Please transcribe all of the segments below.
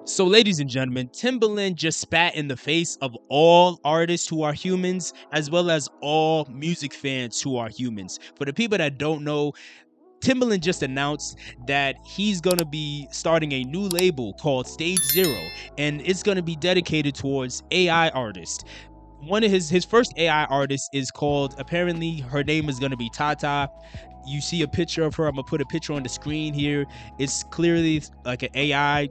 So, ladies and gentlemen, Timbaland just spat in the face of all artists who are humans, as well as all music fans who are humans. For the people that don't know, Timbaland just announced that he's gonna be starting a new label called Stage Zero, and it's gonna be dedicated towards AI artists. One of his first AI artists is called, apparently her name is gonna be TaTa. You see a picture of her. I'm gonna put a picture on the screen here. It's clearly like an AI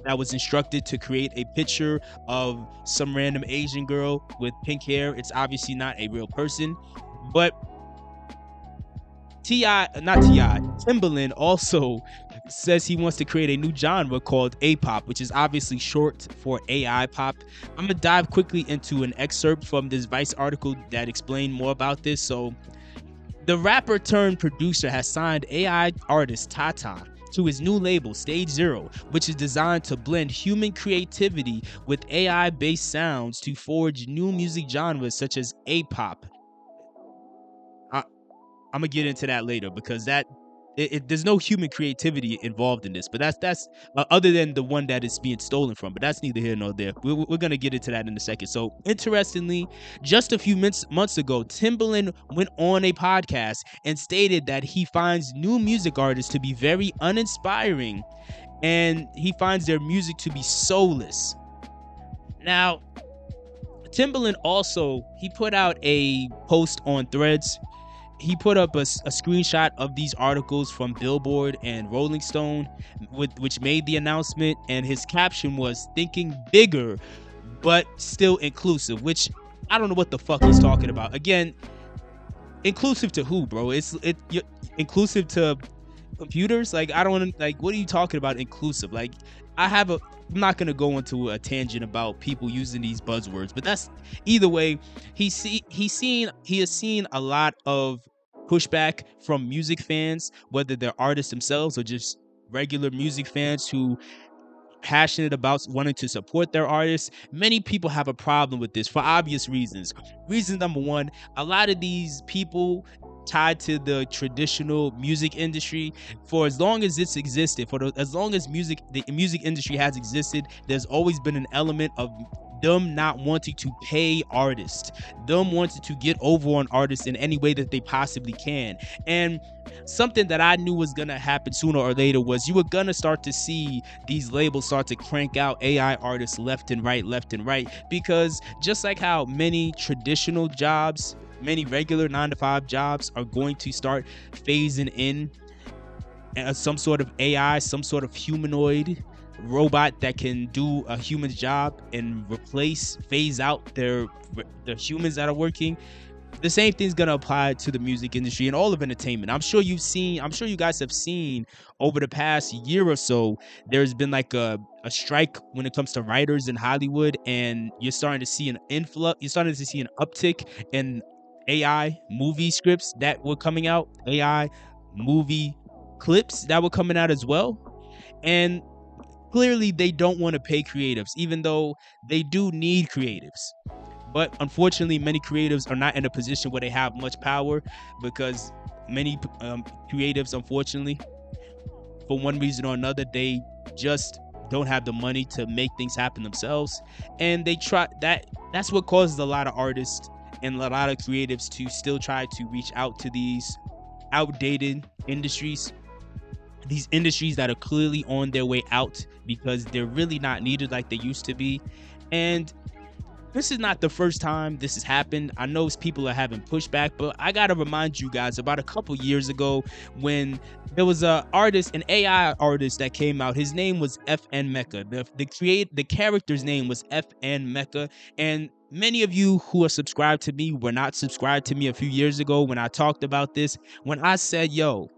that was instructed to create a picture of some random Asian girl with pink hair. It's obviously not a real person, but not Ti, Timbaland also says he wants to create a new genre called A-pop, which is obviously short for AI pop. I'm gonna dive quickly into an excerpt from this Vice article that explained more about this. So, the rapper turned producer has signed AI artist TaTa to his new label, Stage Zero, which is designed to blend human creativity with AI-based sounds to forge new music genres such as A-pop. I'm gonna get into that later because there's no human creativity involved in this, but that's other than the one that is being stolen from. But that's neither here nor there. We're gonna get into that in a second. So, interestingly, just a few months ago, Timbaland went on a podcast and stated that he finds new music artists to be very uninspiring, and he finds their music to be soulless. Now, Timbaland also he put out a post on Threads. He put up a screenshot of these articles from Billboard and Rolling Stone, which made the announcement, and his caption was "thinking bigger, but still inclusive," which I don't know what the fuck he's talking about. Again, inclusive to who, bro? Inclusive to computers? Like, I don't like. What are you talking about? Inclusive? Like, I'm not gonna go into a tangent about people using these buzzwords, but that's either way. He has seen a lot of pushback from music fans, whether they're artists themselves or just regular music fans who passionate about wanting to support their artists. Many people have a problem with this for obvious reasons. Reason number one, a lot of these people tied to the traditional music industry, for as long as it's existed, as long as the music industry has existed, there's always been an element of them not wanting to pay artists, them wanting to get over on artists in any way that they possibly can. And something that I knew was gonna happen sooner or later was you were gonna start to see these labels start to crank out AI artists left and right, because just like how many traditional jobs, many regular 9 to 5 jobs are going to start phasing in some sort of AI, some sort of humanoid robot that can do a human's job and phase out the humans that are working. The same thing's gonna apply to the music industry and all of entertainment. I'm sure you guys have seen over the past year or so, there's been like a strike when it comes to writers in Hollywood, and you're starting to see an uptick in AI movie scripts that were coming out, AI movie clips that were coming out as well. And clearly they don't want to pay creatives, even though they do need creatives. But unfortunately, many creatives are not in a position where they have much power, because many creatives, unfortunately, for one reason or another, they just don't have the money to make things happen themselves. And they try that's what causes a lot of artists and a lot of creatives to still try to reach out to these outdated industries, these industries that are clearly on their way out because they're really not needed like they used to be. And this is not the first time this has happened. I know people are having pushback, but I gotta remind you guys about a couple years ago when there was an AI artist that came out. His name was FN Mecca. The character's name was FN Mecca, and many of you who are subscribed to me were not subscribed to me a few years ago when I talked about this. When I said, "Yo,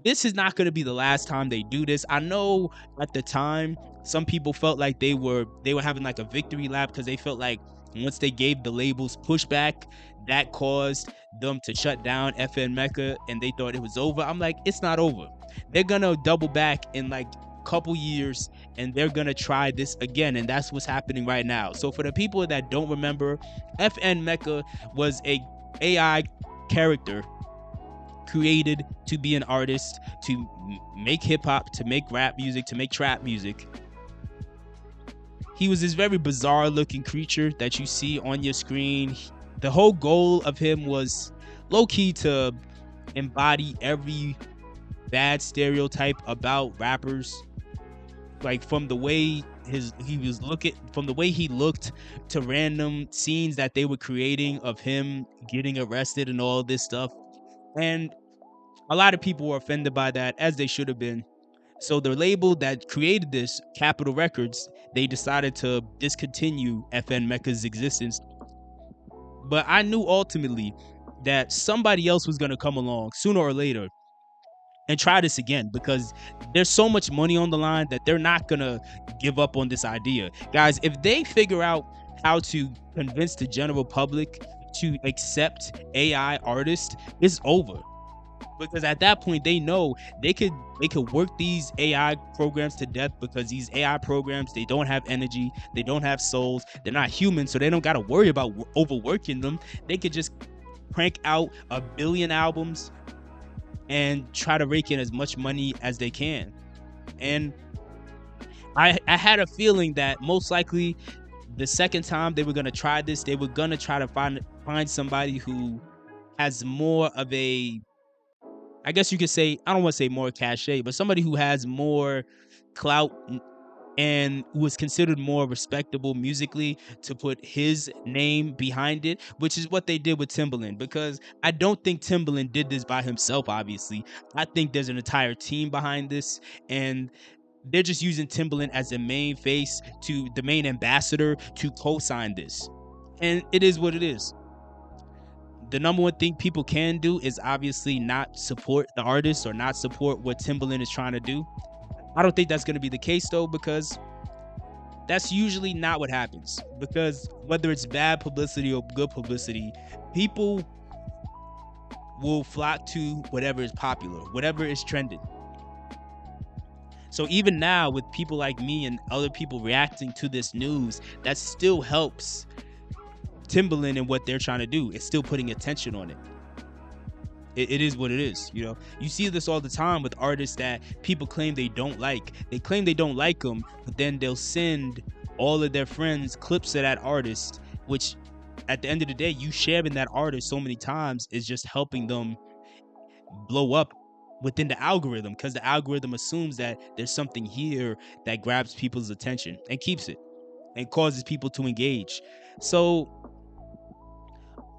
this is not going to be the last time they do this." I know at the time some people felt like they were having like a victory lap, because they felt like once they gave the labels pushback, that caused them to shut down FN Mecca, and they thought it was over. I'm like, it's not over. They're gonna double back in like couple years, and they're gonna try this again, and that's what's happening right now. So for the people that don't remember, FN Mecca was a AI character created to be an artist, to make hip hop, to make rap music, to make trap music. He was this very bizarre looking creature that you see on your screen. The whole goal of him was low key to embody every bad stereotype about rappers, like from the way from the way he looked to random scenes that they were creating of him getting arrested and all this stuff. And a lot of people were offended by that, as they should have been. So the label that created this, Capitol Records, they decided to discontinue FN Mecca's existence. But I knew ultimately that somebody else was going to come along sooner or later and try this again, because there's so much money on the line that they're not going to give up on this idea. Guys, if they figure out how to convince the general public to accept AI artists, it's over. Because at that point they know they could work these AI programs to death, because these AI programs, they don't have energy, they don't have souls, they're not human, so they don't got to worry about overworking them. They could just crank out 1 billion albums and try to rake in as much money as they can. And I had a feeling that most likely the second time they were going to try this, they were going to try to find somebody who has more of a, I guess you could say, I don't want to say more cachet, but somebody who has more clout and who is considered more respectable musically, to put his name behind it, which is what they did with Timbaland. Because I don't think Timbaland did this by himself, obviously. I think there's an entire team behind this, and they're just using Timbaland as the main face, to the main ambassador, to co-sign this. And it is what it is. The number one thing people can do is obviously not support the artist or not support what Timbaland is trying to do. I don't think that's going to be the case though, because that's usually not what happens. Because whether it's bad publicity or good publicity, people will flock to whatever is popular, whatever is trending. So even now, with people like me and other people reacting to this news, that still helps Timbaland and what they're trying to do. It's still putting attention on it. It is what it is. You know, you see this all the time with artists that people claim they don't like. They claim they don't like them, but then they'll send all of their friends clips of that artist, which at the end of the day, you sharing that artist so many times is just helping them blow up within the algorithm, because the algorithm assumes that there's something here that grabs people's attention and keeps it and causes people to engage. So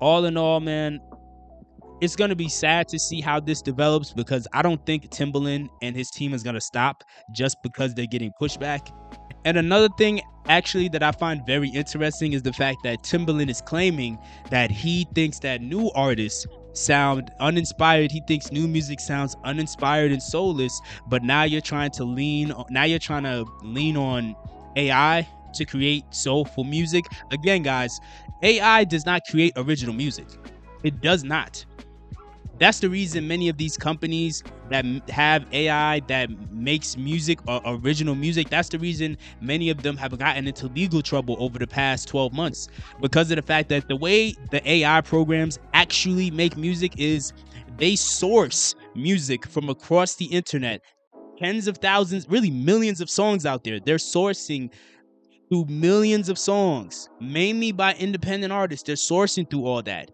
all in all, man, it's going to be sad to see how this develops, because I don't think Timbaland and his team is going to stop just because they're getting pushback. And another thing actually that I find very interesting is the fact that Timbaland is claiming that he thinks that new artists sound uninspired. He thinks new music sounds uninspired and soulless, but now you're trying to lean on AI to create soulful music. Again, guys, AI does not create original music. It does not. That's the reason many of these companies that have AI that makes music or original music, that's the reason many of them have gotten into legal trouble over the past 12 months, because of the fact that the way the AI programs actually make music is they source music from across the internet, tens of thousands, really millions of songs out there. They're sourcing through millions of songs, mainly by independent artists. They're sourcing through all that.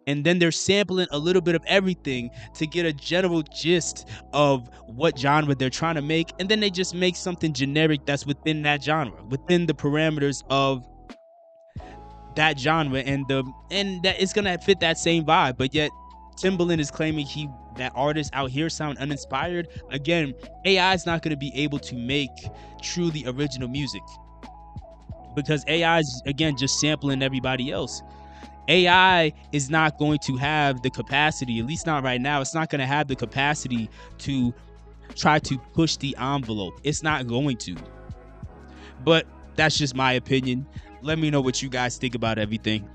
And then they're sampling a little bit of everything to get a general gist of what genre they're trying to make. And then they just make something generic that's within that genre, within the parameters of that genre, and that it's gonna fit that same vibe. But yet Timbaland is claiming that artists out here sound uninspired. Again, AI is not gonna be able to make truly original music, because AI is, again, just sampling everybody else. AI is not going to have the capacity, at least not right now, it's not going to have the capacity to try to push the envelope. It's not going to. But that's just my opinion. Let me know what you guys think about everything.